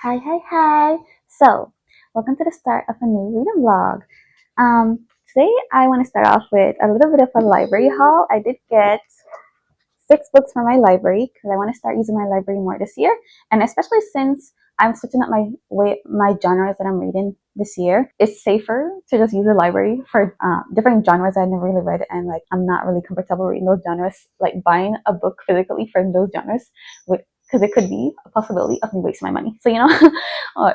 Hi. So, welcome to the start of a new reading vlog. Today I want to start off with a little bit of a library haul. I did get 6 books from my library because I want to start using my library more this year, and especially since I'm switching up my genres that I'm reading this year. It's safer to just use the library for different genres I never really read, and like I'm not really comfortable reading those genres, like buying a book physically for those genres with because it could be a possibility of me wasting my money. So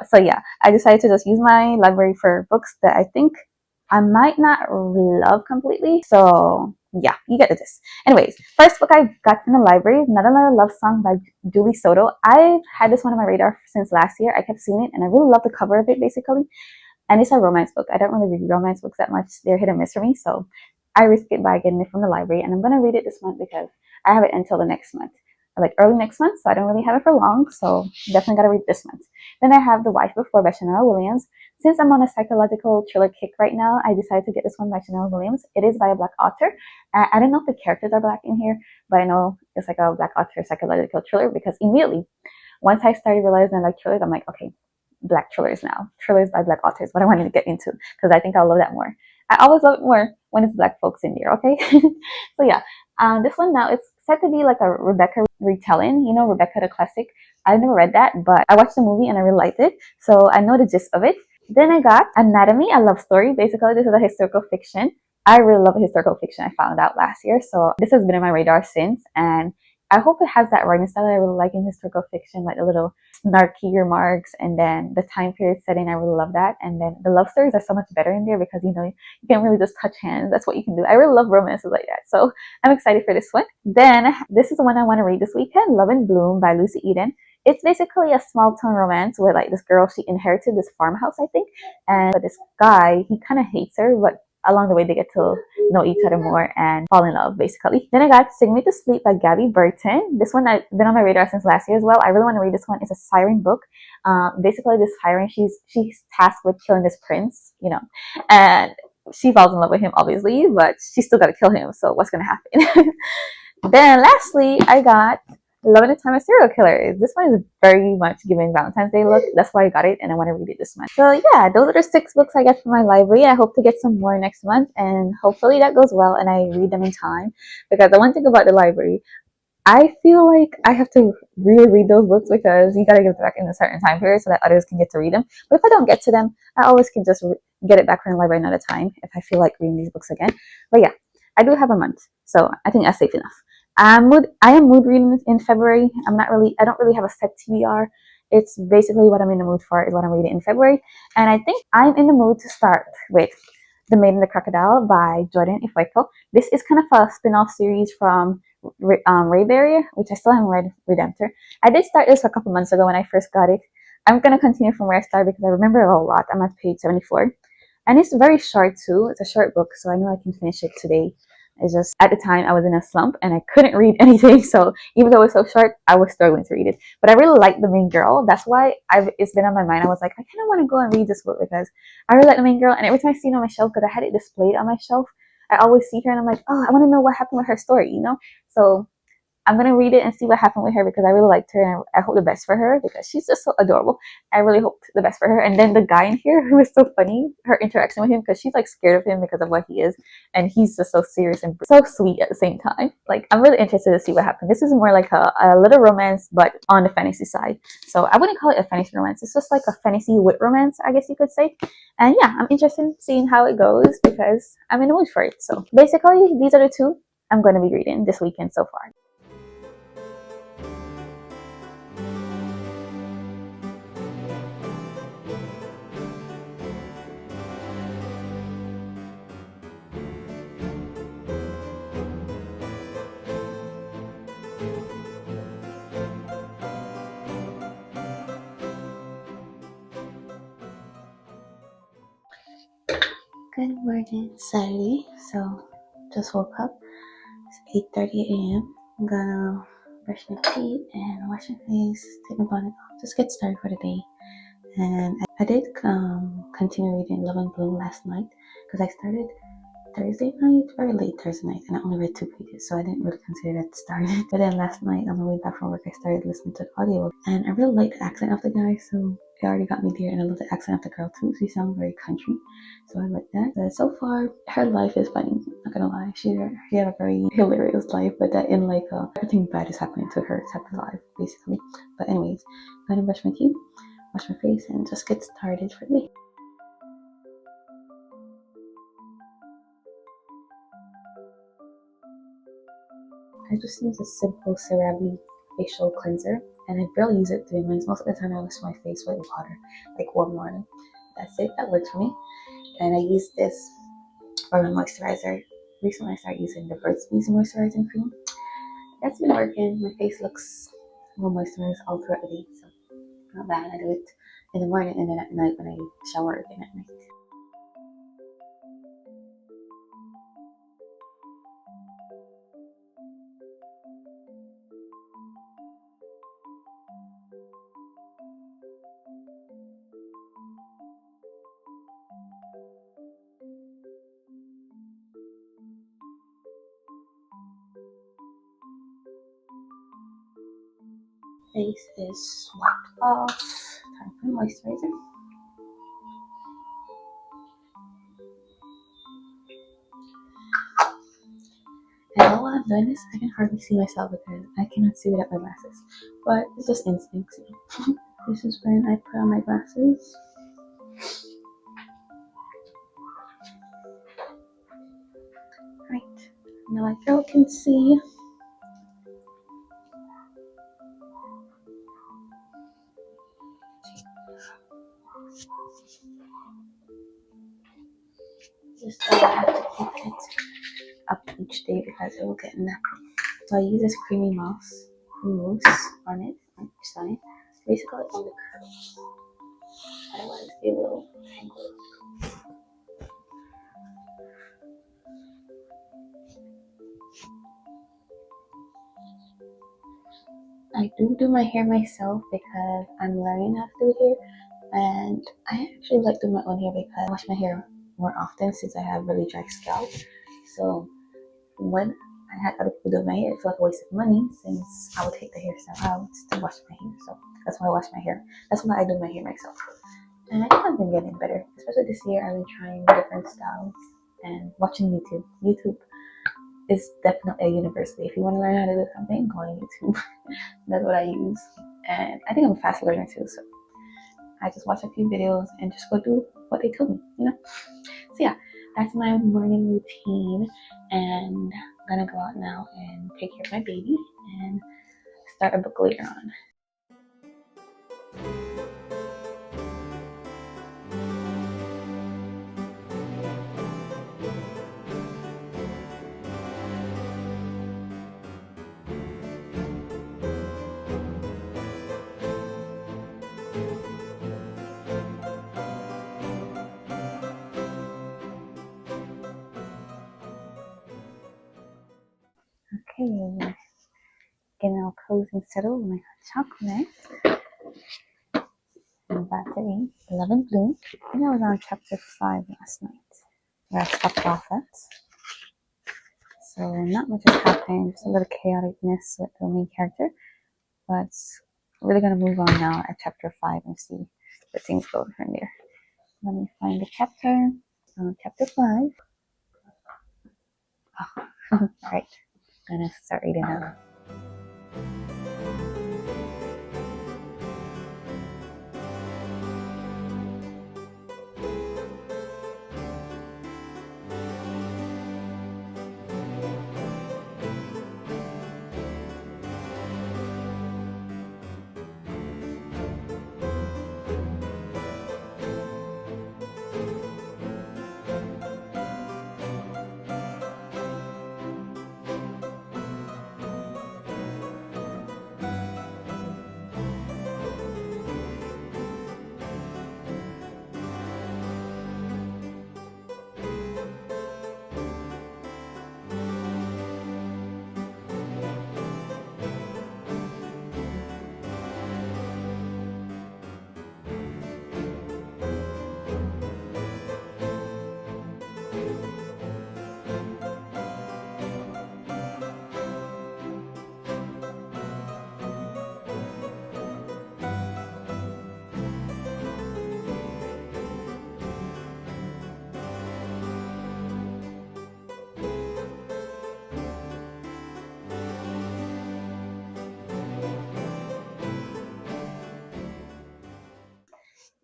so yeah, I decided to just use my library for books that I think I might not love completely. So yeah, you get the gist. Anyways, first book I got from the library, Not Another Love Song by Julie Soto. I've had this one on my radar since last year. I kept seeing it and I really love the cover of it basically. And it's a romance book. I don't really read romance books that much. They're hit or miss for me. So I risked it by getting it from the library, and I'm going to read it this month because I have it until the next month, like early next month. So I don't really have it for long. So definitely got to read this month. Then I have The Wife Before by Chanel Williams. Since I'm on a psychological thriller kick right now, I decided to get this one by Chanel Williams. It is by a Black author. I don't know if the characters are Black in here, but I know it's like a Black author psychological thriller because immediately, once I started realizing I like thrillers, I'm like, okay, Black thrillers now. Thrillers by Black authors, what I wanted to get into because I think I'll love that more. I always love it more when it's Black folks in there, okay? So yeah, this one now it's said to be like a Rebecca retelling. You know, Rebecca the classic. I've never read that, but I watched the movie and I really liked it, so I know the gist of it. Then I got Anatomy, a love story. Basically, this is a historical fiction. I really love historical fiction. I found out last year, so this has been on my radar since, and I hope it has that writing style that I really like in historical fiction, like the little snarky remarks, and then the time period setting. I really love that, and then the love stories are so much better in there because you can't really just touch hands. That's what you can do. I really love romances like that, so I'm excited for this one. Then this is the one I want to read this weekend, Love and Bloom by Lucy Eden. It's basically a small town romance where like this girl, she inherited this farmhouse, I think, and this guy, he kind of hates her, but along the way they get to know each other more and fall in love basically. Then I got Sing Me to Sleep by Gabby Burton. This one I've been on my radar since last year as well. I really want to read this one. It's a siren book. Basically this siren, she's tasked with killing this prince, and she falls in love with him obviously, but she still got to kill him. So what's gonna happen? Then lastly, I got Love in a Time of Serial Killers. This one is very much giving Valentine's Day look. That's why I got it, and I want to read it this month. So yeah, those are the 6 books I get from my library. I hope to get some more next month, and hopefully that goes well and I read them in time. Because the one thing about the library, I feel like I have to really read those books because you gotta give it back in a certain time period so that others can get to read them. But if I don't get to them, I always can just get it back from the library another time if I feel like reading these books again. But yeah, I do have a month, so I think that's safe enough. I am mood reading in February. I don't really have a set TBR. It's basically what I'm in the mood for is what I'm reading in February. And I think I'm in the mood to start with The Maid and the Crocodile by Jordan Ifueko. This is kind of a spin-off series from Rayberry, which I still haven't read Redemptor. I did start this a couple months ago when I first got it. I'm going to continue from where I started because I remember it a lot. I'm at page 74. And it's very short too. It's a short book, so I know I can finish it today. It's just at the time I was in a slump and I couldn't read anything. So even though it was so short, I was struggling to read it. But I really like the main girl. That's why it's been on my mind. I was like, I kind of want to go and read this book because I really like the main girl. And every time I see it on my shelf, because I had it displayed on my shelf, I always see her and I'm like, oh, I want to know what happened with her story. So I'm gonna read it and see what happened with her because I really liked her and I hope the best for her because she's just so adorable. I really hope the best for her. And then the guy in here who is so funny, her interaction with him because she's like scared of him because of what he is, and he's just so serious and so sweet at the same time. Like I'm really interested to see what happens. This is more like a little romance but on the fantasy side. So I wouldn't call it a fantasy romance. It's just like a fantasy with romance, I guess you could say. And yeah, I'm interested in seeing how it goes because I'm in the mood for it. So basically these are the 2 I'm going to be reading this weekend so far. Good morning, Saturday. So just woke up. It's 8:30 a.m. I'm gonna brush my teeth and wash my face, take my bonnet off, just get started for the day. And I did continue reading Love and Bloom last night because I started Thursday night, very late Thursday night, and I only read 2 pages, so I didn't really consider that started. But then last night on the way back from work, I started listening to the audio, and I really like the accent of the guy, so it already got me there. And I love the accent of the girl too. She sounds very country, so I like that. But so far, her life is funny. Not gonna lie, she had a very hilarious life, but that in like everything bad is happening to her type of life, basically. But anyways, I'm gonna brush my teeth, wash my face, and just get started for the day. I just use a simple CeraVe facial cleanser, and I barely use it 3 minutes. Most of the time I wash my face with water, like warm water. That's it, that works for me. And I use this for my moisturizer. Recently I started using the Burt's Bees moisturizing cream. That's been working. My face looks well moisturized all throughout the day, so not bad. I do it in the morning and then at night when I shower again at night. Face is wiped off. Time for moisturizer. And while I'm doing this, I can hardly see myself because I cannot see without my glasses. But it's just instincts. This is when I put on my glasses. Right. Now my girl can see. Just have to keep it up each day because it will get nappy. So I use this creamy mousse on it, on each side. Basically on the curls. Otherwise it will tangle. I do my hair myself because I'm learning how to do hair, and I actually like doing my own hair because I wash my hair more often since I have really dry scalp. So when I had other people do my hair, it felt like a waste of money since I would take the hairstyle out to wash my hair. So that's why I wash my hair. That's why I do my hair myself. And I think I've been getting better, especially this year. I've been trying different styles and watching YouTube. YouTube is definitely a university. If you want to learn how to do something, go on YouTube. That's what I use. And I think I'm a fast learner too, so I just watch a few videos and just go do what they told me, you know? So yeah, that's my morning routine, and I'm gonna go out now and take care of my baby and start a book later on. Okay, getting all cozy and settled with my hot chocolate. I'm about to read Love and Bloom. I think I was on chapter 5 last night, where I stopped off at. So not much is happening, just a little chaoticness with the main character. But we're really gonna move on now at chapter 5 and see where things go from there. Let me find the chapter. Chapter 5. Oh, alright, I'm gonna start reading now.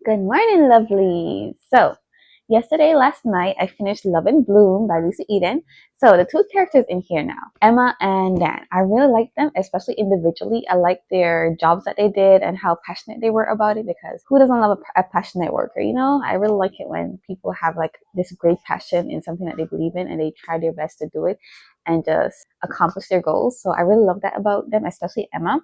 Good morning, lovely. So, last night, I finished Love and Bloom by Lucy Eden. So, the two characters in here now, Emma and Dan, I really like them, especially individually. I like their jobs that they did and how passionate they were about it because who doesn't love a passionate worker, you know? I really like it when people have like this great passion in something that they believe in and they try their best to do it and just accomplish their goals. So, I really love that about them, especially Emma.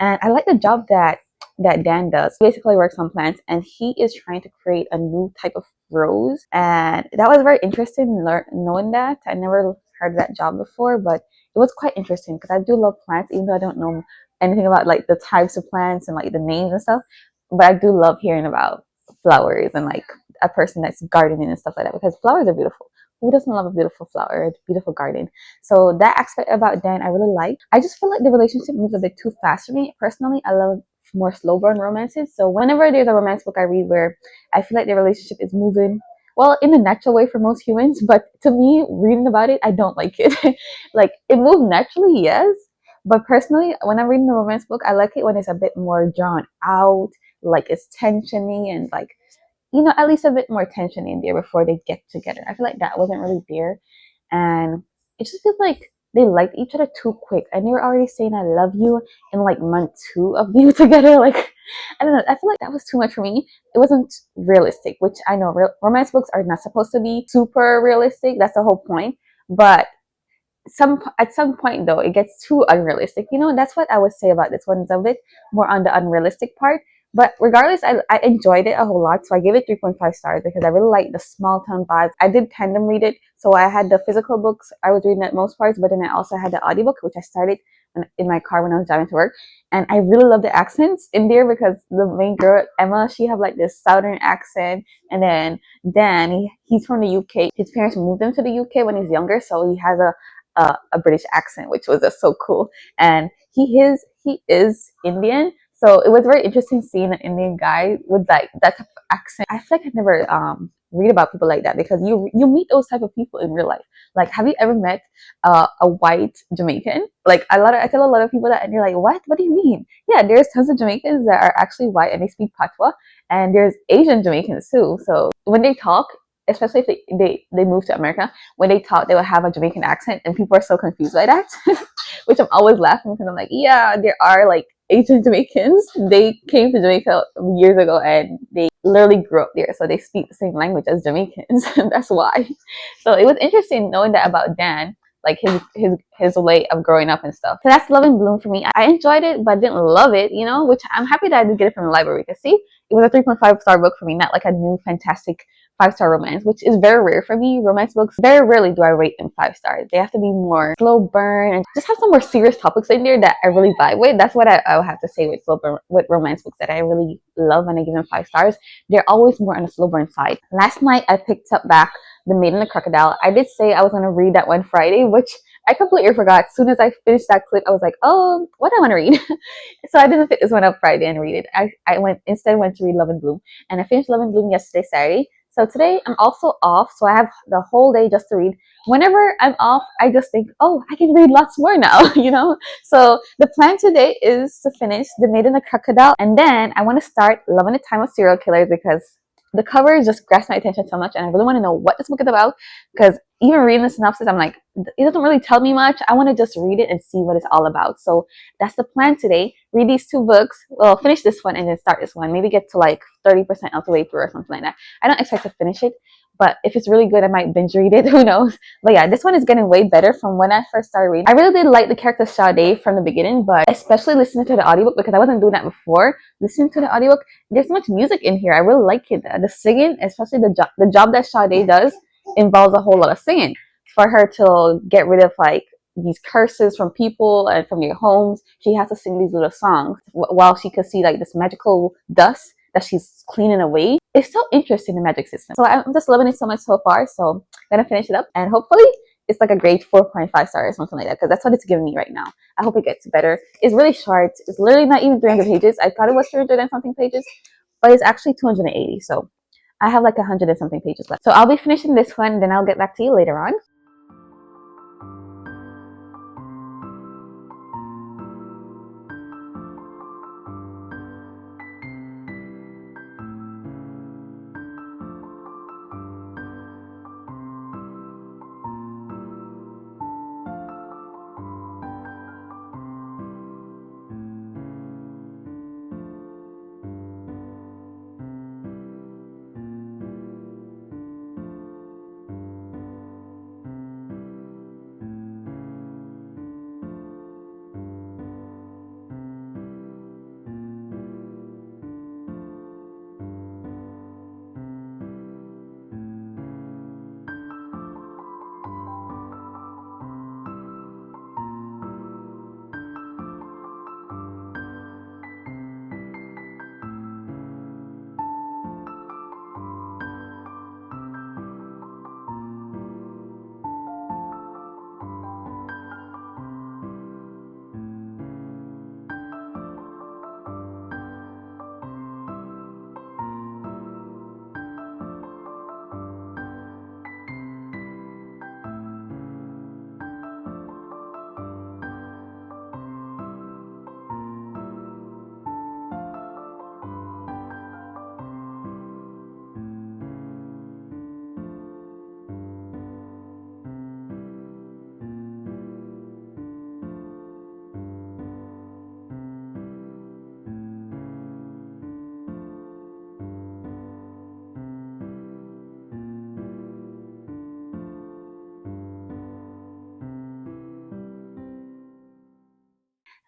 And I like the job that Dan does. He basically works on plants, and he is trying to create a new type of rose. And that was very interesting knowing that. I never heard of that job before, but it was quite interesting because I do love plants, even though I don't know anything about like the types of plants and like the names and stuff. But I do love hearing about flowers and like a person that's gardening and stuff like that because flowers are beautiful. Who doesn't love a beautiful flower, a beautiful garden? So that aspect about Dan, I really like. I just feel like the relationship moves a bit too fast for me. Personally, I love more slow burn romances. So whenever there's a romance book I read where I feel like the relationship is moving, well, in a natural way for most humans, but to me, reading about it, I don't like it. Like it moves naturally, yes. But personally, when I'm reading a romance book, I like it when it's a bit more drawn out, like it's tensiony and like at least a bit more tension in there before they get together. I feel like that wasn't really there. And it just feels like they liked each other too quick. And they were already saying I love you in like month 2 of being together. Like, I don't know. I feel like that was too much for me. It wasn't realistic, which I know romance books are not supposed to be super realistic. That's the whole point. But at some point though it gets too unrealistic, and that's what I would say about this one. Is a bit more on the unrealistic part, but regardless, I enjoyed it a whole lot, so I gave it 3.5 stars because I really like the small town vibes. I did tandem read it, so I had the physical books I was reading at most parts, but then I also had the audiobook, which I started in my car when I was driving to work. And I really love the accents in there because the main girl Emma, she have like this southern accent, and then Dan, he's from the UK. His parents moved him to the UK when he's younger, so he has a British accent, which was just so cool. And he is Indian, so it was very interesting seeing an Indian guy with like that type of accent. I feel like I never read about people like that because you meet those type of people in real life. Like, have you ever met a white Jamaican? Like I tell a lot of people that, and you're like, what? What do you mean? Yeah, there's tons of Jamaicans that are actually white and they speak patois, and there's Asian Jamaicans too. So when they talk, especially if they move to America, when they talk, they will have a Jamaican accent, and people are so confused by that, which I'm always laughing because I'm like, yeah, there are like Asian Jamaicans. They came to Jamaica years ago, and they literally grew up there, so they speak the same language as Jamaicans. That's why. So it was interesting knowing that about Dan, like his way of growing up and stuff. So that's Love and Bloom for me. I enjoyed it, but didn't love it, which I'm happy that I did get it from the library. Because see, it was a 3.5 star book for me, not like a new fantastic 5 star romance, which is very rare for me. Romance books, very rarely do I rate them 5 stars. They have to be more slow burn and just have some more serious topics in there that I really vibe with. That's what I would have to say with slow burn, with romance books that I really love and I give them 5 stars. They're always more on the slow burn side. Last night I picked up back The Maid and the Crocodile. I did say I was going to read that one Friday, which I completely forgot. As soon as I finished that clip, I was like, oh, what do I want to read? So I didn't pick this one up Friday and read it. I went to read Love and Bloom, and I finished Love and Bloom yesterday, Saturday. So today I'm also off, so I have the whole day just to read. Whenever I'm off, I just think, oh, I can read lots more now, So the plan today is to finish The Maid and the Crocodile, and then I want to start Love in a Time of Serial Killers because the cover just grabs my attention so much, and I really want to know what this book is about. Because even reading the synopsis, I'm like, it doesn't really tell me much. I want to just read it and see what it's all about. So that's the plan today. Read these 2 books. Well, finish this one and then start this one. Maybe get to like 30% of the way through or something like that. I don't expect to finish it, but if it's really good, I might binge read it. Who knows? But yeah, this one is getting way better from when I first started reading. I really did like the character Sade from the beginning, but especially listening to the audiobook because I wasn't doing that before. Listening to the audiobook, there's so much music in here. I really like it. The singing, especially the job that Sade does, involves a whole lot of singing for her to get rid of like these curses from people and from their homes. She has to sing these little songs while she could see like this magical dust that she's cleaning away. It's so interesting, the magic system. So I'm just loving it so much so far. So I'm gonna finish it up, and hopefully it's like a grade 4.5 stars or something like that, because that's what it's giving me right now. I hope it gets better. It's really short. It's literally not even 300 pages. I thought it was 300 and something pages, but it's actually 280. So I have like 100 and something pages left. So I'll be finishing this one, then I'll get back to you later on.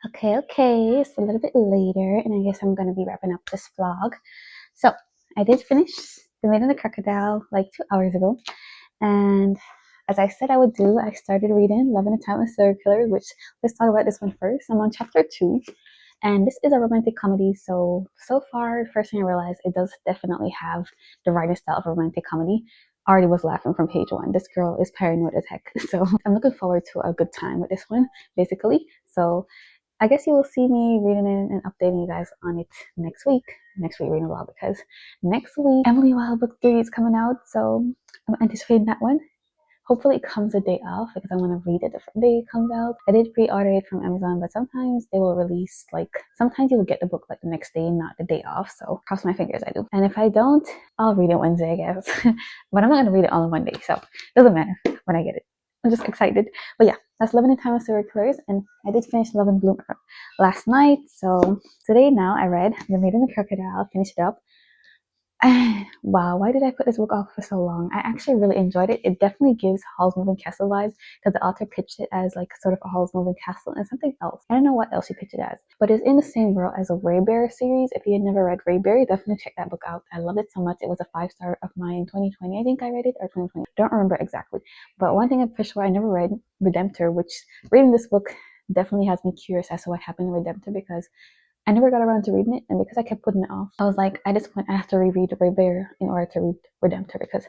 Okay, it's a little bit later, and I guess I'm gonna be wrapping up this vlog. So, I did finish The Maid and the Crocodile like 2 hours ago, and as I said I would do, I started reading Love in a Time of Serial Killers, which let's talk about this one first. I'm on chapter 2, and this is a romantic comedy, so far, the first thing I realized, it does definitely have the writing style of a romantic comedy. I already was laughing from page 1. This girl is paranoid as heck, so I'm looking forward to a good time with this one, basically. So I guess you will see me reading it and updating you guys on it next week reading a vlog, because next week Emily Wild Book 3 is coming out, so I'm anticipating that one. Hopefully it comes a day off because I want to read it the different day it comes out. I did pre-order it from Amazon, but sometimes they will release, like, sometimes you will get the book like the next day, not the day off. So cross my fingers I do. And if I don't, I'll read it Wednesday, I guess. But I'm not gonna read it all in one day, so it doesn't matter when I get it. I'm just excited. But yeah, that's Love in a Time of Serial Killers, and I did finish Love and Bloom last night. So today now I read The Maid and the Crocodile, finished it up. Wow, why did I put this book off for so long? I actually really enjoyed it. It definitely gives Howl's Moving Castle vibes, because the author pitched it as like sort of a Howl's Moving Castle and something else. I don't know what else she pitched it as, but it's in the same world as a Rayberry series. If you had never read Rayberry, definitely check that book out. I loved it so much. It was a 5-star of mine in 2020. I think I read it, or 2020. Don't remember exactly. But one thing I'm for sure, I never read Redemptor, which reading this book definitely has me curious as to what happened in Redemptor, because I never got around to reading it, and because I kept putting it off, I was like, at this point, I have to reread Raybear in order to read Redemptor, because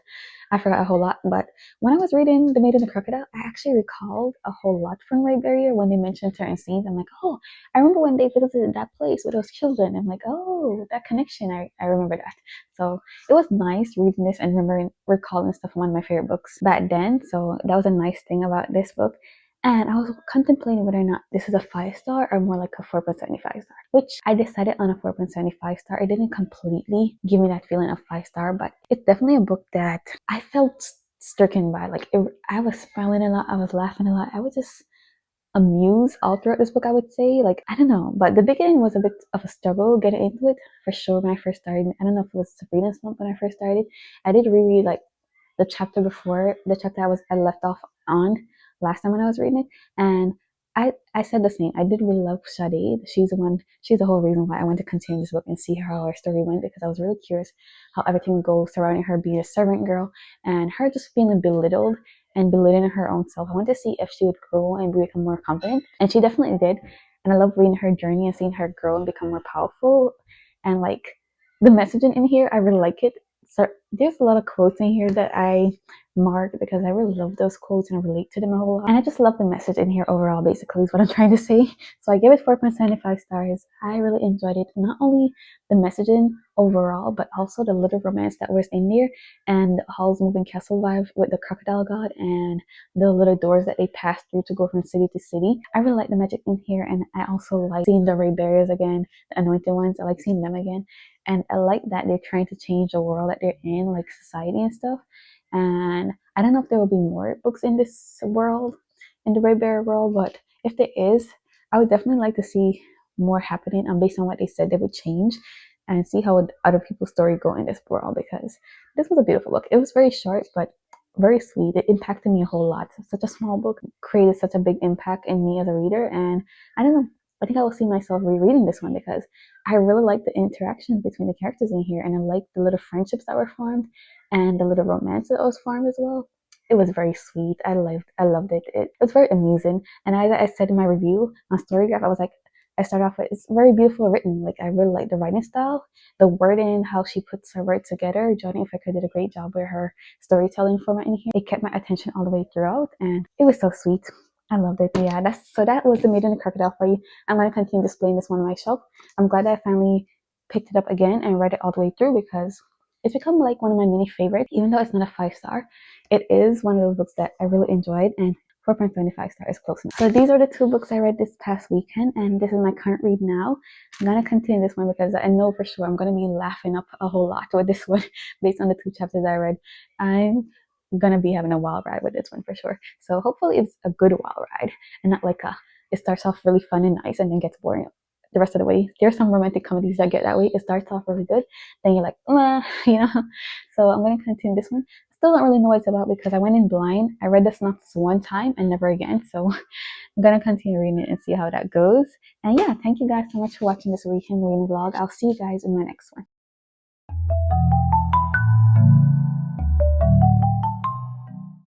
I forgot a whole lot. But when I was reading The Maid and the Crocodile, I actually recalled a whole lot from Raybear when they mentioned certain scenes. I'm like, oh, I remember when they visited that place with those children. I'm like, oh, that connection, I remember that. So it was nice reading this and recalling stuff from one of my favorite books back then. So that was a nice thing about this book. And I was contemplating whether or not this is a 5-star or more like a 4.75 star, which I decided on a 4.75 star. It didn't completely give me that feeling of 5-star, but it's definitely a book that I felt stricken by. Like, I was smiling a lot, I was laughing a lot, I was just amused all throughout this book, I would say. Like, I don't know, but the beginning was a bit of a struggle getting into it, for sure, when I first started. I don't know if it was Sabrina's slump when I first started. I did reread like the chapter before the chapter I left off on last time when I was reading it, and I said the same. I did really love Sade. She's the whole reason why I wanted to continue this book and see how her story went, because I was really curious how everything would go surrounding her being a servant girl and her just feeling belittled and belittling her own self. I wanted to see if she would grow and become more confident, and she definitely did. And I love reading her journey and seeing her grow and become more powerful. And like, the messaging in here, I really like it. So there's a lot of quotes in here that I marked because I really love those quotes and I relate to them a whole lot. And I just love the message in here overall, basically, is what I'm trying to say. So I give it 4.75 stars. I really enjoyed it. Not only the messaging overall, but also the little romance that was in there, and Hall's Moving Castle vibe with the crocodile god and the little doors that they pass through to go from city to city. I really like the magic in here, and I also like seeing the Ray Barriers again, the anointed ones. I like seeing them again. And I like that they're trying to change the world that they're in, like society and stuff. And I don't know if there will be more books in this world, in the Red Bear world, but if there is, I would definitely like to see more happening, based on what they said they would change, and see how would other people's story go in this world, because this was a beautiful book. It was very short, but very sweet. It impacted me a whole lot. Such a small book created such a big impact in me as a reader, and I don't know, I think I will see myself rereading this one, because I really like the interactions between the characters in here, and I like the little friendships that were formed and the little romance that was formed as well. It was very sweet. I loved it. It was very amusing. And as I said in my review on Storygraph, I was like, I started off with, it's very beautiful written. Like, I really like the writing style, the wording, how she puts her words together. Jodie Fincher did a great job with her storytelling format in here. It kept my attention all the way throughout, and it was so sweet. I loved it. Yeah, that was The Maid and the Crocodile for you. I'm gonna continue displaying this one on my shelf. I'm glad that I finally picked it up again and read it all the way through, because it's become like one of my mini favorites. Even though it's not a 5-star, it is one of those books that I really enjoyed, and 4.75 stars is close enough. So these are the 2 books I read this past weekend, and this is my current read now. I'm gonna continue this one because I know for sure I'm gonna be laughing up a whole lot with this one based on the 2 chapters I read. I'm gonna be having a wild ride with this one for sure. So hopefully it's a good wild ride, and not like it starts off really fun and nice and then gets boring the rest of the way. There are some romantic comedies that get that way. It starts off really good, then you're like, you know. So I'm gonna continue this one. still don't really know what it's about because I went in blind. I read the synopsis one time and never again. So I'm gonna continue reading it and see how that goes. And yeah, thank you guys so much for watching this weekend reading vlog. I'll see you guys in my next one.